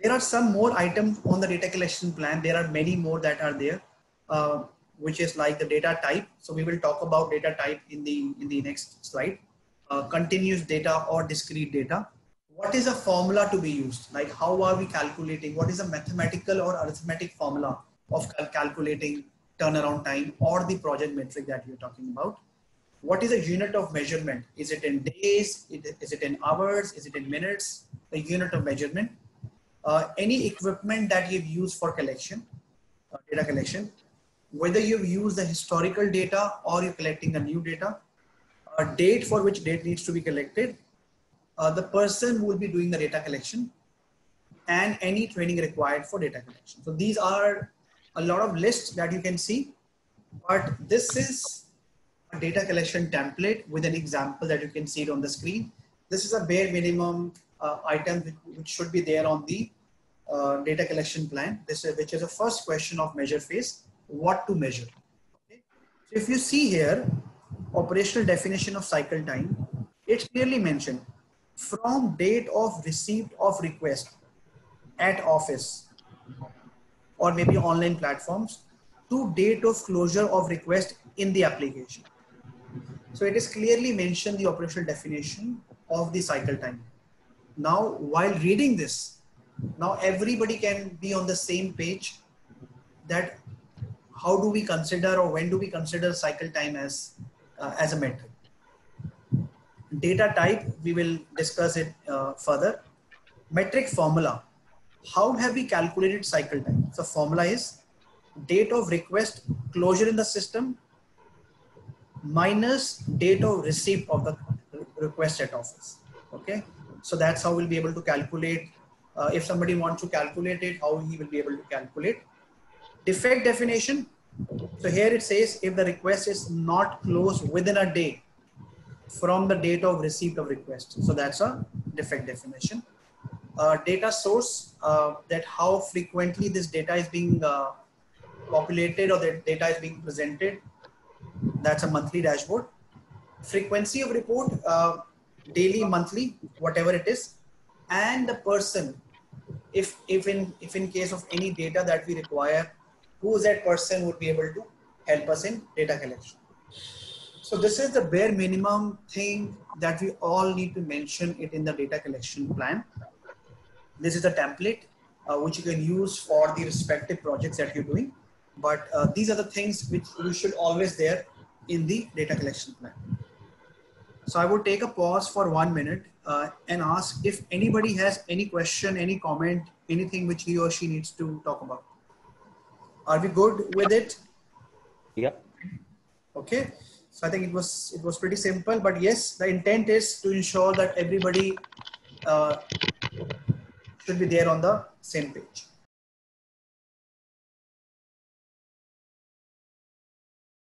There are some more items on the data collection plan. There are many more that are there, which is like the data type. So we will talk about data type in the next slide. Continuous data or discrete data. What is a formula to be used? Like how are we calculating? What is a mathematical or arithmetic formula of calculating turnaround time or the project metric that you're talking about? What is a unit of measurement? Is it in days? Is it in hours? Is it in minutes? The unit of measurement. Any equipment that you've used for collection, data collection, whether you've used the historical data or you're collecting the new data, a date for which date needs to be collected, the person who will be doing the data collection, and any training required for data collection. So these are a lot of lists that you can see, but this is a data collection template with an example that you can see it on the screen. This is a bare minimum item which should be there on the data collection plan. Which is the first question of measure phase, what to measure. Okay? So if you see here, operational definition of cycle time, it's clearly mentioned from date of receipt of request at office or maybe online platforms to date of closure of request in the application. So it is clearly mentioned the operational definition of the cycle time. Now, while reading this, now everybody can be on the same page that how do we consider or when do we consider cycle time as a metric. Data type, we will discuss it further. Metric formula, how have we calculated cycle time? So formula is date of request closure in the system minus date of receipt of the request at office. Okay, so that's how we'll be able to calculate. If somebody wants to calculate it, how he will be able to calculate. Defect definition. So here it says if the request is not closed within a day from the date of receipt of request. So that's a defect definition. Data source, that how frequently this data is being populated or the data is being presented. That's a monthly dashboard. Frequency of report, daily, monthly, whatever it is. And the person, if in case of any data that we require, who is that person would be able to help us in data collection. So this is the bare minimum thing that we all need to mention it in the data collection plan. This is a template which you can use for the respective projects that you're doing. But these are the things which you should always there in the data collection plan. So I would take a pause for 1 minute and ask if anybody has any question, any comment, anything which he or she needs to talk about. Are we good with it? Yeah. Okay. So I think it was pretty simple, but yes, the intent is to ensure that everybody should be there on the same page.